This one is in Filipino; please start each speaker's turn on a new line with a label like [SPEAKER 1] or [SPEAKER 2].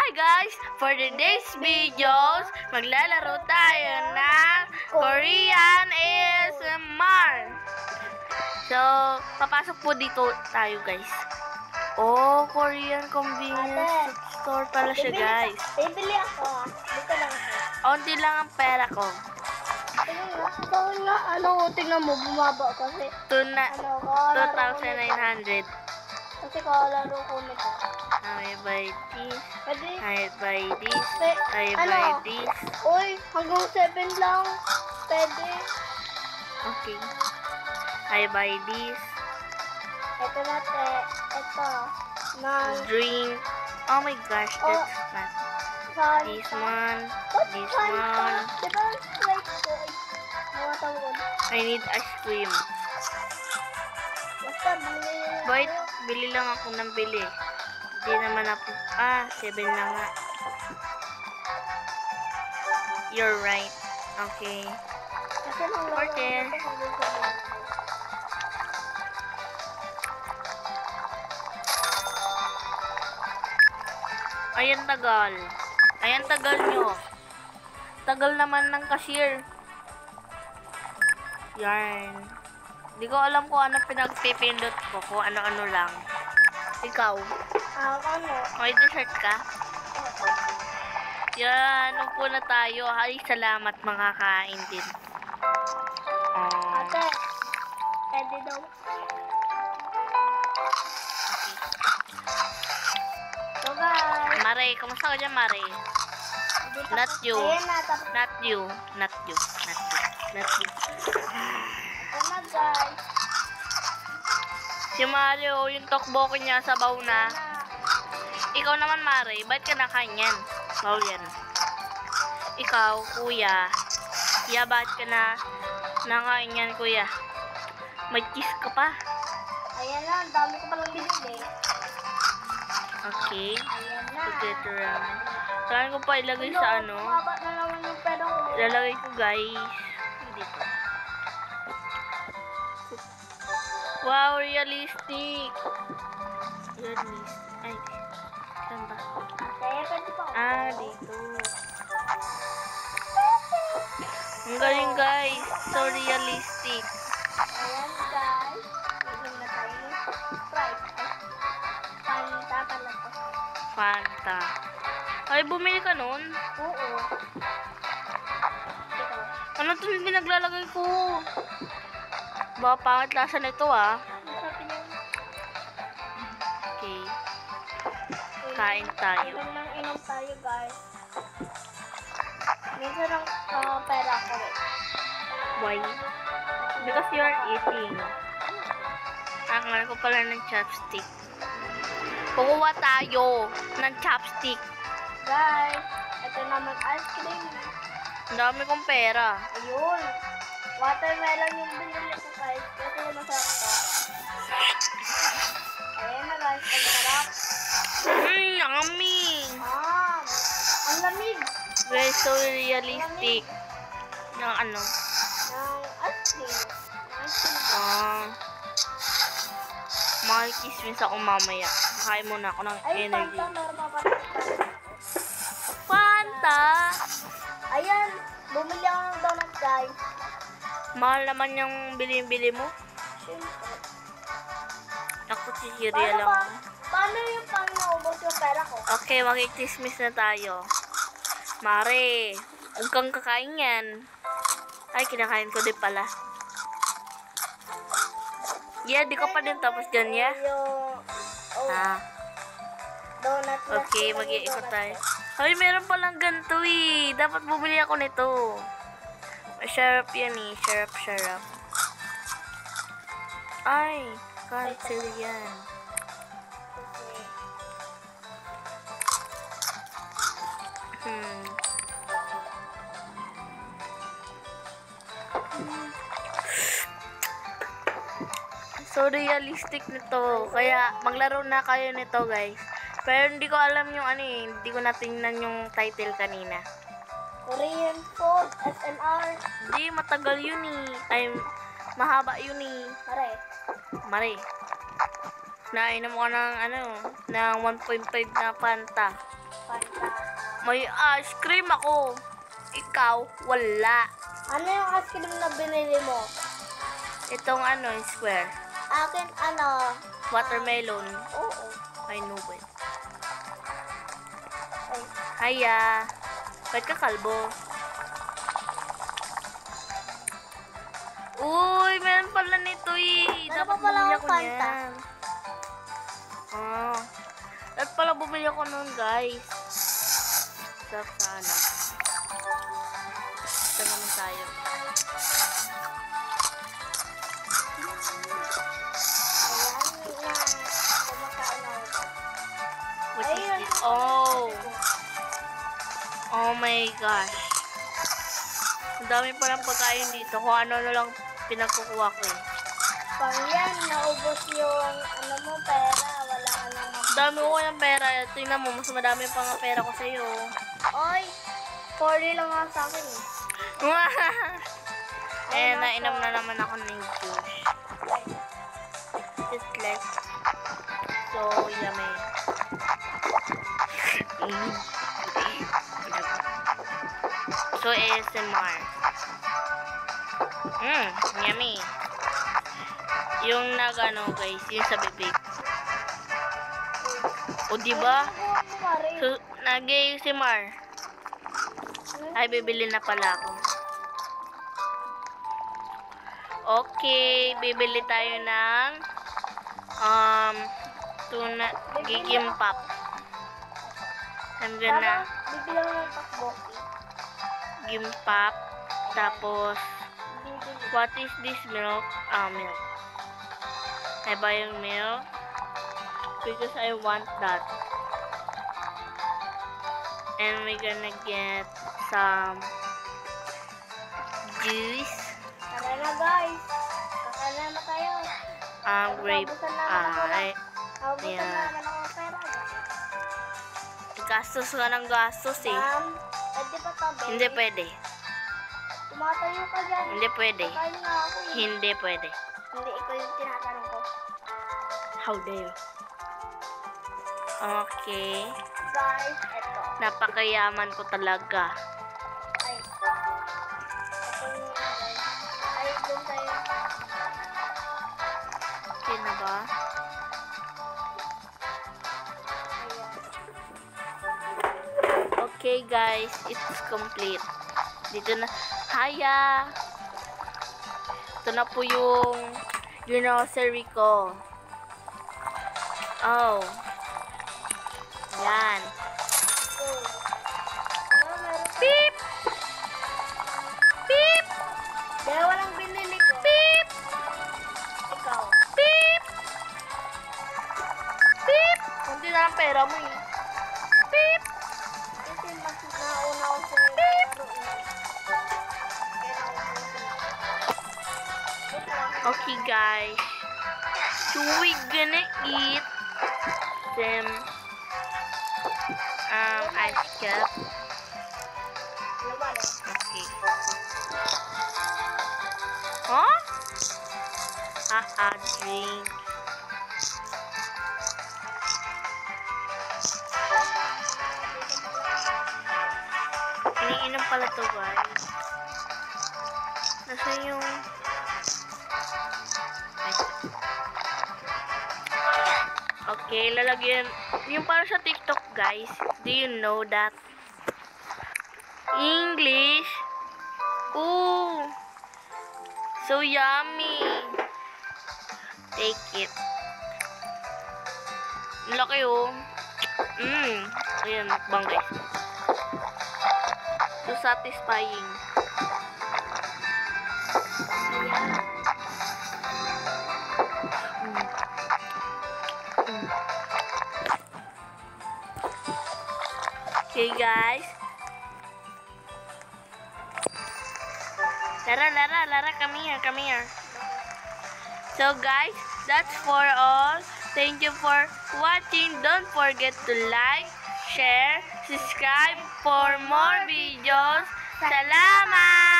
[SPEAKER 1] Hi guys! For today's videos, maglalaro tayo ng Korean ASMR. So, papasok po dito tayo guys. Oh, Korean convenience store pala siya guys.
[SPEAKER 2] Bibili ako. Dito lang ako.
[SPEAKER 1] Onti lang ang pera ko.
[SPEAKER 2] Tingnan mo, bumaba kasi.
[SPEAKER 1] 2,900.
[SPEAKER 2] Kasi kalaro ko nito.
[SPEAKER 1] I buy this.
[SPEAKER 2] Pwede?
[SPEAKER 1] I buy this. I
[SPEAKER 2] Ano?
[SPEAKER 1] buy this.
[SPEAKER 2] Uy, hanggang 7 lang. Pwede.
[SPEAKER 1] Okay. I buy this.
[SPEAKER 2] Ito natin. Ito. Nang
[SPEAKER 1] Drink. Oh my gosh, that's not.
[SPEAKER 2] Fanta.
[SPEAKER 1] This one.
[SPEAKER 2] Ba't
[SPEAKER 1] This
[SPEAKER 2] Fanta?
[SPEAKER 1] one.
[SPEAKER 2] Diba Sprite ko? Nakatawag.
[SPEAKER 1] I need ice cream.
[SPEAKER 2] Basta bumili.
[SPEAKER 1] Wait, bili lang ako ng bili. Hindi naman ako. 7 na nga. You're right. Okay.
[SPEAKER 2] Kasi nang laro ko
[SPEAKER 1] 14.
[SPEAKER 2] hanggang 7.
[SPEAKER 1] Ayan tagal. Ayan tagal nyo. Tagal naman ng cashier. Yarn. Hindi ko alam kung ano pinagpipindot ko. Kung ano-ano lang. Ikaw.
[SPEAKER 2] Ano?
[SPEAKER 1] May dessert ka? Yan. Upo na tayo. Ay, salamat mga kain din.
[SPEAKER 2] Ate, pwede daw. So guys,
[SPEAKER 1] Mare, kumusta ka dyan, Mare? Not you.
[SPEAKER 2] Ayan na, tapos
[SPEAKER 1] Not you. Not you. Not you. Not you.
[SPEAKER 2] na guys.
[SPEAKER 1] Si Mario, yung tokboki niya sa baw na.
[SPEAKER 2] Na.
[SPEAKER 1] Ikaw naman, Mare, ba't ka nakain yan? Baw yan. Ikaw, kuya. Kuya, ba't ka na nakain yan, kuya? May kiss ka pa.
[SPEAKER 2] Ayan na, ang dami ko palang binili.
[SPEAKER 1] Okay.
[SPEAKER 2] Ayan na.
[SPEAKER 1] Potato ramen. Saan ko pa ilagay sa ano?
[SPEAKER 2] Bumaba na naman yung pera ko.
[SPEAKER 1] Ilalagay ko, guys. Dito. Wow, realistic. Realistic. Ay, saan ba?
[SPEAKER 2] Kaya pwede pa ako.
[SPEAKER 1] Dito. Ang galing, guys. So realistic.
[SPEAKER 2] Ayan guys. Inom na tayo. Sprite. Fanta pala to.
[SPEAKER 1] Fanta. Ay, bumili ka nun?
[SPEAKER 2] Oo. Ito.
[SPEAKER 1] Ano ito yung pinaglalagay ko? Baka pangit lasa nito,
[SPEAKER 2] Masarap yun.
[SPEAKER 1] Okay. Kain tayo.
[SPEAKER 2] Inom nang inom tayo guys. Minsan ang pera ko eh.
[SPEAKER 1] Why? Because you are eating. Akala ko pala ng chopstick. Kukuha tayo ng chopstick.
[SPEAKER 2] Guys, ito naman ice cream.
[SPEAKER 1] Ang dami kong pera.
[SPEAKER 2] Ayun. Watermelon yung binili ko guys. Kasi masarap to. Ayan na guys, ang sarap.
[SPEAKER 1] Yummy!
[SPEAKER 2] Ang lamig.
[SPEAKER 1] Very so realistic. Yung ano.
[SPEAKER 2] Ng ice cream.
[SPEAKER 1] Makikismis ako mamaya. Kakain muna ako ng
[SPEAKER 2] Ay,
[SPEAKER 1] energy.
[SPEAKER 2] Fanta, meron pa pa.
[SPEAKER 1] Fanta!
[SPEAKER 2] Ayan, bumili ako ng donut guys.
[SPEAKER 1] Mahal naman yung bili-bili mo.
[SPEAKER 2] Siyempre.
[SPEAKER 1] Ako si Syria lang ako.
[SPEAKER 2] Paano yung pang naubos yung pera ko?
[SPEAKER 1] Okay, makikismis na tayo. Mare, huwag kang kakain yan. Ay, kinakain ko din pala. Yeah, di ko pa din tapos dyan, yeah?
[SPEAKER 2] Yung donut.
[SPEAKER 1] Okay, mag-iikot tayo. Ay, meron palang ganito eh. Dapat bumili ako nito. Masarap yan eh. Sarap. Ay, cancel yan. So realistic nito. Kaya maglaro na kayo nito, guys. Pero hindi ko alam yung ano eh. Hindi ko natingnan yung title kanina.
[SPEAKER 2] Korean food, SNR.
[SPEAKER 1] Hindi, matagal yun eh. Ay, mahaba yun eh.
[SPEAKER 2] Mare.
[SPEAKER 1] Mare. Nainom ko ng ng 1.5 na Fanta.
[SPEAKER 2] Fanta.
[SPEAKER 1] May ice cream ako. Ikaw, wala.
[SPEAKER 2] Ano yung ice cream na binili mo?
[SPEAKER 1] Itong square.
[SPEAKER 2] Akin,
[SPEAKER 1] Watermelon.
[SPEAKER 2] oo.
[SPEAKER 1] I know it.
[SPEAKER 2] Ay,
[SPEAKER 1] Haya. Ba't ka kalbo? Uy, meron pala nito eh.
[SPEAKER 2] Meron
[SPEAKER 1] Dapat
[SPEAKER 2] pa pala
[SPEAKER 1] bumili
[SPEAKER 2] akong
[SPEAKER 1] ako
[SPEAKER 2] Fanta.
[SPEAKER 1] niyan. Dapat pala bumili ako nun, guys. Sarap sana. Ito naman tayo.
[SPEAKER 2] ayan na. Kumakain ako.
[SPEAKER 1] What is
[SPEAKER 2] Ayun.
[SPEAKER 1] this? Oh. Oh my gosh. Ang dami palang pagkain dito. Kung ano na lang pinagkukuha ko eh.
[SPEAKER 2] Pang yan, naubos yung mo, pera. Wala ka lang.
[SPEAKER 1] Ang dami ko ng pera. Tingnan mo, mas madami pa nga pera ko sa'yo.
[SPEAKER 2] Oy, 40 lang nga sa akin eh.
[SPEAKER 1] Eh, nainom na naman ako ng juice. Just like so yummy. So ASMR. Yummy. Yung guys, yung sa bibig. O diba? So, nag-ASMR. Ay, bibili na pala ako. Okay, bibili tayo ng tuna gigimpap. I'm gonna
[SPEAKER 2] Bibili mo ng takboki.
[SPEAKER 1] gimpap. Tapos, what is this milk? Milk. I buy yung milk because I want that. And we're gonna get some juice.
[SPEAKER 2] Tara na guys. Kakain na tayo.
[SPEAKER 1] Grape.
[SPEAKER 2] Naubusan naman
[SPEAKER 1] Yeah.
[SPEAKER 2] ako ng pera.
[SPEAKER 1] Gastos ka ng gastos eh.
[SPEAKER 2] Ma'am, pwede ba tabi?
[SPEAKER 1] Hindi pwede.
[SPEAKER 2] Tumatayo ka dyan.
[SPEAKER 1] Hindi pwede.
[SPEAKER 2] Kakain nga ako eh.
[SPEAKER 1] Hindi pwede.
[SPEAKER 2] Hindi, ikaw yung tinatanong ko.
[SPEAKER 1] How dare. Okay.
[SPEAKER 2] Guys, eto.
[SPEAKER 1] Napakayaman ko talaga.
[SPEAKER 2] Ay. Ito yung guys. Ay, doon tayo.
[SPEAKER 1] Okay na ba?
[SPEAKER 2] Ayan.
[SPEAKER 1] Okay guys, it's complete. Dito na. Haya! Ito na po yung grocery ko. Oh. Yan.
[SPEAKER 2] So, ano meron ka?
[SPEAKER 1] Beep! Beep!
[SPEAKER 2] Dahil walang binili ko.
[SPEAKER 1] Beep!
[SPEAKER 2] Ikaw.
[SPEAKER 1] Beep! Beep! Kunti na lang pera mo eh. Beep!
[SPEAKER 2] Kasi mas nauna ko sa laro eh. Kaya
[SPEAKER 1] Okay guys. So we gonna eat some ice cup.
[SPEAKER 2] Laman.
[SPEAKER 1] Okay. Huh? Drink. Iniinom pala to guys. Nasaan yung... Okay, lalagyan. Yung para sa TikTok guys. Do you know that? English. Ooh. So yummy. Take it. Ang laki oh. Ayan, mukbang guys. So satisfying.
[SPEAKER 2] Ayan.
[SPEAKER 1] Okay guys. Lara, come here. So guys, that's for all. Thank you for watching. Don't forget to like, share, subscribe for more videos. Salamat!